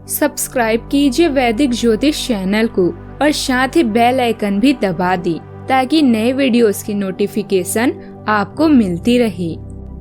Subscribe कीजिए वैदिक ज्योतिष चैनल को और साथ ही बेल आइकन भी दबा दी ताकि नए वीडियोस की नोटिफिकेशन आपको मिलती रहे।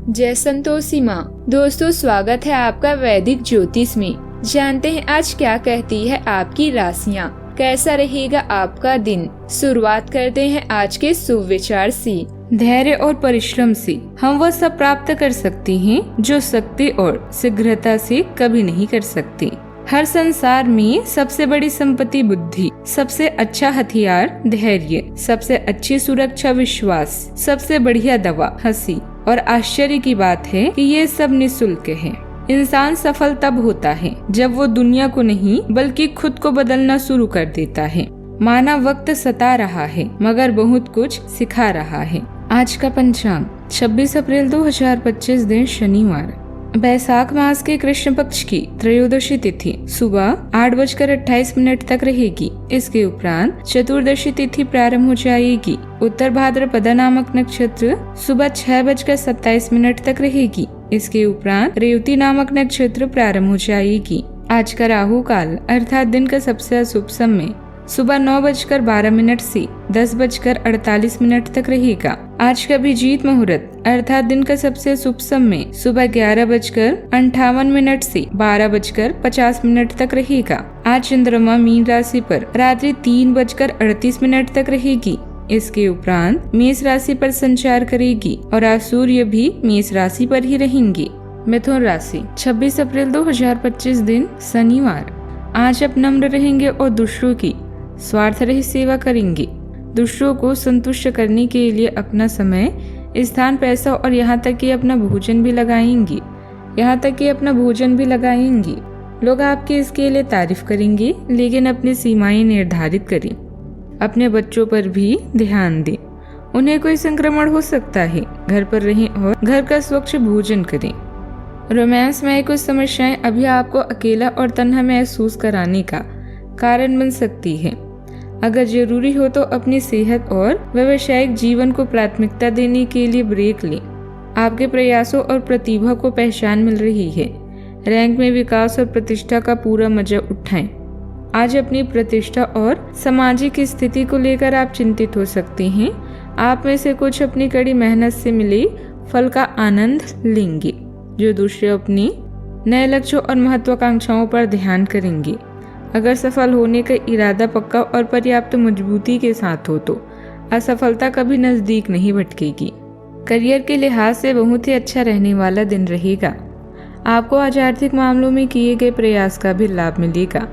जय संतोषी माँ। दोस्तों, स्वागत है आपका वैदिक ज्योतिष में। जानते हैं आज क्या कहती है आपकी राशियाँ, कैसा रहेगा आपका दिन। शुरुआत करते हैं आज के शुभ विचार से। धैर्य और परिश्रम से हम वह सब प्राप्त कर सकते हैं जो शक्ति और शीघ्रता से कभी नहीं कर सकते। हर संसार में सबसे बड़ी संपत्ति बुद्धि, सबसे अच्छा हथियार धैर्य, सबसे अच्छी सुरक्षा विश्वास, सबसे बढ़िया दवा हंसी। और आश्चर्य की बात है कि ये सब निःशुल्क है। इंसान सफल तब होता है जब वो दुनिया को नहीं बल्कि खुद को बदलना शुरू कर देता है। माना वक्त सता रहा है मगर बहुत कुछ सिखा रहा है। आज का पंचांग 26 अप्रैल 2025 दिन शनिवार, बैसाख मास के कृष्ण पक्ष की त्रयोदशी तिथि सुबह 8:28 तक रहेगी। इसके उपरांत चतुर्दशी तिथि प्रारंभ हो जाएगी। उत्तर भाद्रपद नामक नक्षत्र सुबह 6:27 तक रहेगी। इसके उपरांत रेवती नामक नक्षत्र प्रारंभ हो जाएगी। आज का राहु काल अर्थात दिन का सबसे अशुभ समय सुबह 9:12 से 10:48 तक रहेगा। आज का अभिजीत मुहूर्त अर्थात दिन का सबसे शुभ समय सुबह 11:58 से 12:50 तक रहेगा। आज चंद्रमा मीन राशि पर रात्रि 3:38 तक रहेगी। इसके उपरांत मेष राशि पर संचार करेगी और आज सूर्य भी मेष राशि पर ही रहेंगे। मिथुन राशि 26 अप्रैल 2025 दिन शनिवार, आज आप नम्र रहेंगे और दूसरों की स्वार्थ रहित सेवा करेंगे। दूसरों को संतुष्ट करने के लिए अपना समय, स्थान, पैसा और यहाँ तक कि अपना भोजन भी लगाएंगी। लोग आपकी इसके लिए तारीफ करेंगे, लेकिन अपनी सीमाएं निर्धारित करें। अपने बच्चों पर भी ध्यान दें, उन्हें कोई संक्रमण हो सकता है। घर पर रहें और घर का स्वच्छ भोजन करें। रोमांस में कुछ समस्याएं अभी आपको अकेला और तन्हा महसूस कराने का कारण बन सकती है। अगर जरूरी हो तो अपनी सेहत और व्यावसायिक जीवन को प्राथमिकता देने के लिए ब्रेक लें। आपके प्रयासों और प्रतिभा को पहचान मिल रही है। रैंक में विकास और प्रतिष्ठा का पूरा मजा उठाएं। आज अपनी प्रतिष्ठा और सामाजिक स्थिति को लेकर आप चिंतित हो सकते हैं। आप में से कुछ अपनी कड़ी मेहनत से मिले फल का आनंद लेंगे, जो दूसरे अपनी नए लक्ष्यों और महत्वाकांक्षाओं पर ध्यान करेंगे। अगर सफल होने का इरादा पक्का और पर्याप्त मजबूती के साथ हो तो असफलता कभी नजदीक नहीं भटकेगी। करियर के लिहाज से बहुत ही अच्छा रहने वाला दिन रहेगा। आपको आज आर्थिक मामलों में किए गए प्रयास का भी लाभ मिलेगा।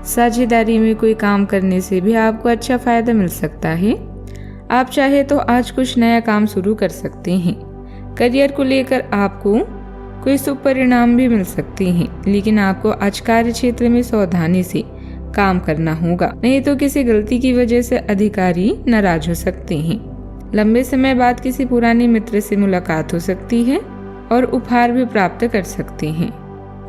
साझेदारी में कोई काम करने से भी आपको अच्छा फायदा मिल सकता है। आप चाहे तो आज कुछ नया काम शुरू कर सकते हैं। करियर को लेकर आपको कोई शुभ परिणाम भी मिल सकते हैं, लेकिन आपको आज कार्य क्षेत्र में सावधानी से काम करना होगा, नहीं तो किसी गलती की वजह से अधिकारी नाराज हो सकते हैं। लंबे समय बाद किसी पुराने मित्र से मुलाकात हो सकती है और उपहार भी प्राप्त कर सकते हैं।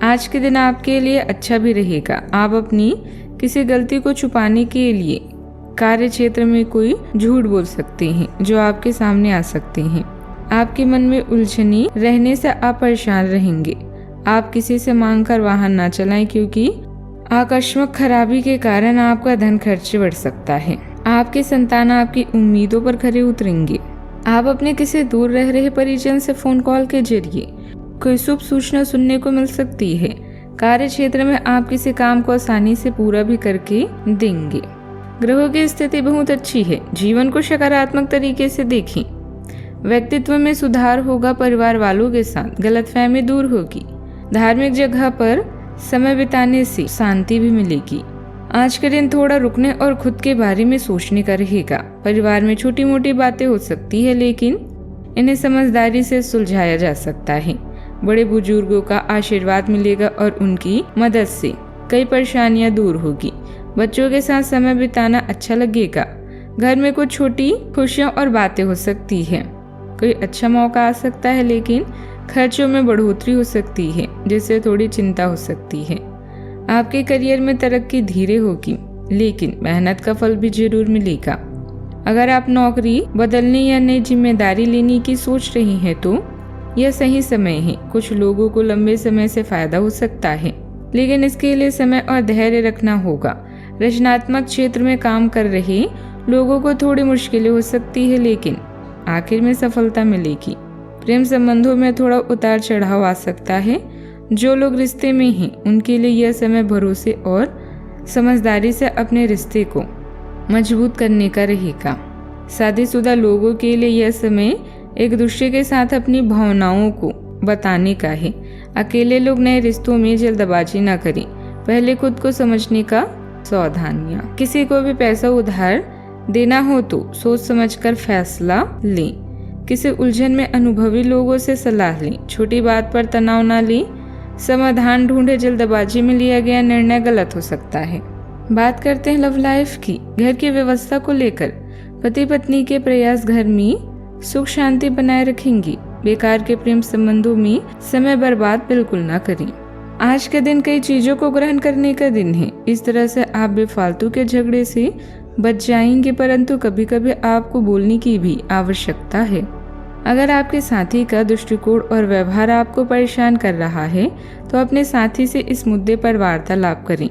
आज के दिन आपके लिए अच्छा भी रहेगा। आप अपनी किसी गलती को छुपाने के लिए कार्य क्षेत्र में कोई झूठ बोल सकते हैं जो आपके सामने आ सकते हैं। आपके मन में उलझने रहने से आप परेशान रहेंगे। आप किसी से मांगकर वाहन न चलाएं, क्योंकि आकस्मिक खराबी के कारण आपका धन खर्च बढ़ सकता है। आपके संतान आपकी उम्मीदों पर खरे उतरेंगे। आप अपने किसी दूर रह रहे परिजन से फोन कॉल के जरिए कोई शुभ सूचना सुनने को मिल सकती है। कार्य क्षेत्र में आप किसी काम को आसानी से पूरा भी करके देंगे। ग्रहों की स्थिति बहुत अच्छी है। जीवन को सकारात्मक तरीके से देखें। व्यक्तित्व में सुधार होगा। परिवार वालों के साथ गलतफहमी दूर होगी। धार्मिक जगह पर समय बिताने से शांति भी मिलेगी। आज के दिन थोड़ा रुकने और खुद के बारे में सोचने का रहेगा। परिवार में छोटी मोटी बातें हो सकती है, लेकिन इन्हें समझदारी से सुलझाया जा सकता है। बड़े बुजुर्गों का आशीर्वाद मिलेगा और उनकी मदद से कई परेशानियां दूर होगी। बच्चों के साथ समय बिताना अच्छा लगेगा। घर में कुछ छोटी खुशियां और बातें हो सकती है। कोई अच्छा मौका आ सकता है, लेकिन खर्चों में बढ़ोतरी हो सकती है, जिससे थोड़ी चिंता हो सकती है। आपके करियर में तरक्की धीरे होगी, लेकिन मेहनत का फल भी जरूर मिलेगा। अगर आप नौकरी बदलने या नई जिम्मेदारी लेने की सोच रही हैं तो यह सही समय है। कुछ लोगों को लंबे समय से फायदा हो सकता है। लेकिन इसके लिए समय और धैर्य रखना होगा। रचनात्मक क्षेत्र में काम कर रहे लोगों को थोड़ी मुश्किलें हो सकती है, लेकिन आखिर में सफलता मिलेगी। प्रेम संबंधों में थोड़ा उतार चढ़ाव आ सकता है। जो लोग रिश्ते में हैं उनके लिए यह समय भरोसे और समझदारी से अपने रिश्ते को मजबूत करने का रहेगा। शादीशुदा लोगों के लिए यह समय एक दूसरे के साथ अपनी भावनाओं को बताने का है। अकेले लोग नए रिश्तों में जल्दबाजी ना करें, पहले खुद को समझने का सावधानियां। किसी को भी पैसा उधार देना हो तो सोच समझकर फैसला लें। किसी उलझन में अनुभवी लोगों से सलाह लें। छोटी बात पर तनाव ना लें, समाधान ढूंढे। जल्दबाजी में लिया गया निर्णय गलत हो सकता है। बात करते हैं लव लाइफ की। घर की व्यवस्था को लेकर पति पत्नी के प्रयास घर में सुख शांति बनाए रखेंगे। बेकार के प्रेम संबंधों में समय बर्बाद बिल्कुल ना करें। आज का दिन कई चीजों को ग्रहण करने का दिन है। इस तरह से आप बेफालतू के झगड़े से बच जाएंगे, परंतु कभी कभी आपको बोलने की भी आवश्यकता है। अगर आपके साथी का दृष्टिकोण और व्यवहार आपको परेशान कर रहा है तो अपने साथी से इस मुद्दे पर वार्तालाप करें।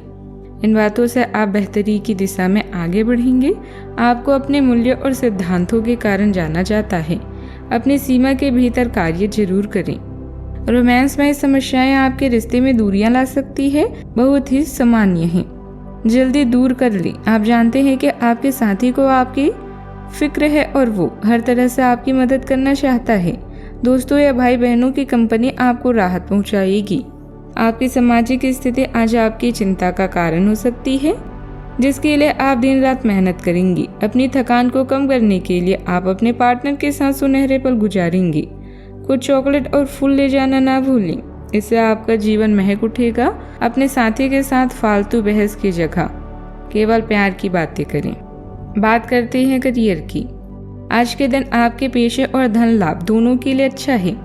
इन बातों से आप बेहतरी की दिशा में आगे बढ़ेंगे। आपको अपने मूल्य और सिद्धांतों के कारण जाना जाता है। अपनी सीमा के भीतर कार्य जरूर करें। रोमांस में समस्याएं आपके रिश्ते में दूरियां ला सकती है, बहुत ही सामान्य है। जल्दी दूर कर ले। आप जानते हैं कि आपके साथी को आपकी फिक्र है और वो हर तरह से आपकी मदद करना चाहता है। दोस्तों या भाई बहनों की कंपनी आपको राहत पहुंचाएगी। आपकी सामाजिक स्थिति आज आपकी चिंता का कारण हो सकती है, जिसके लिए आप दिन रात मेहनत करेंगी। अपनी थकान को कम करने के लिए आप अपने पार्टनर के साथ सुनहरे पल गुजारेंगे। कुछ चॉकलेट और फूल ले जाना ना भूलें, इससे आपका जीवन महक उठेगा। अपने साथी के साथ फालतू बहस की जगह केवल प्यार की बातें करें। बात करते हैं करियर की। आज के दिन आपके पेशे और धन लाभ दोनों के लिए अच्छा है।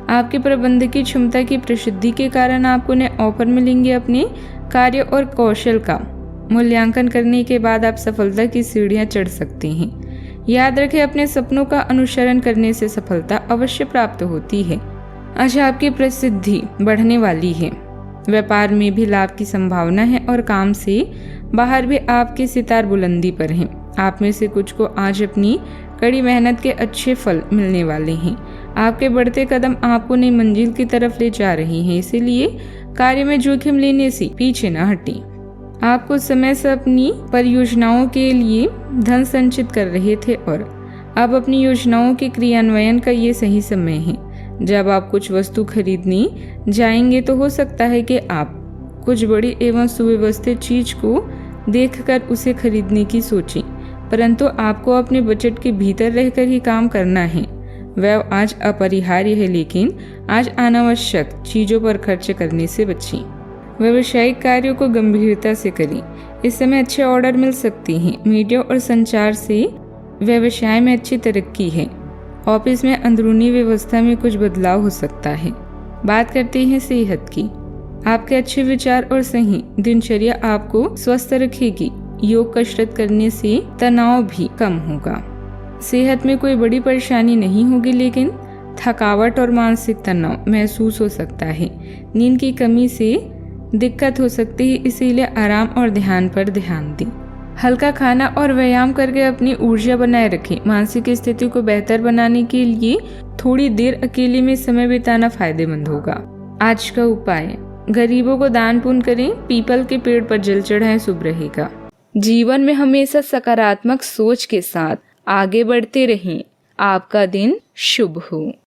आपकी प्रबंधकीय क्षमता की प्रसिद्धि के कारण आपको नए ऑफर मिलेंगे। अपने कार्य और कौशल का मूल्यांकन करने के बाद आप सफलता की सीढ़ियां चढ़ सकते हैं। याद रखें, अपने सपनों का अनुसरण करने से सफलता अवश्य प्राप्त होती है। आज आपकी प्रसिद्धि बढ़ने वाली है। व्यापार में भी लाभ की संभावना है और काम से बाहर भी आपके सितार बुलंदी पर हैं। आप में से कुछ को आज अपनी कड़ी मेहनत के अच्छे फल मिलने वाले हैं। आपके बढ़ते कदम आपको नई मंजिल की तरफ ले जा रहे हैं, इसीलिए कार्य में जोखिम लेने से पीछे न हटें। आप कुछ समय से अपनी परियोजनाओं के लिए धन संचित कर रहे थे और अब अपनी योजनाओं के क्रियान्वयन का ये सही समय है। जब आप कुछ वस्तु खरीदने जाएंगे तो हो सकता है कि आप कुछ बड़ी एवं सुव्यवस्थित चीज को देखकर उसे खरीदने की सोचें, परंतु आपको अपने बजट के भीतर रहकर ही काम करना है। वह आज अपरिहार्य है, लेकिन आज अनावश्यक चीजों पर खर्च करने से बचें। व्यावसायिक कार्यों को गंभीरता से करें। इस समय अच्छे ऑर्डर मिल सकते हैं। मीडिया और संचार से व्यवसाय में अच्छी तरक्की है। ऑफिस में अंदरूनी व्यवस्था में कुछ बदलाव हो सकता है। बात करते हैं सेहत की। आपके अच्छे विचार और सही दिनचर्या आपको स्वस्थ रखेगी। योग कसरत करने से तनाव भी कम होगा। सेहत में कोई बड़ी परेशानी नहीं होगी, लेकिन थकावट और मानसिक तनाव महसूस हो सकता है। नींद की कमी से दिक्कत हो सकती है, इसीलिए आराम और ध्यान पर ध्यान दें। हल्का खाना और व्यायाम करके अपनी ऊर्जा बनाए रखें। मानसिक स्थिति को बेहतर बनाने के लिए थोड़ी देर अकेले में समय बिताना फायदेमंद होगा। आज का उपाय, गरीबों को दान पुण्य करें, पीपल के पेड़ पर जल चढ़ाएं, शुभ रहेगा। जीवन में हमेशा सकारात्मक सोच के साथ आगे बढ़ते रहें। आपका दिन शुभ हो।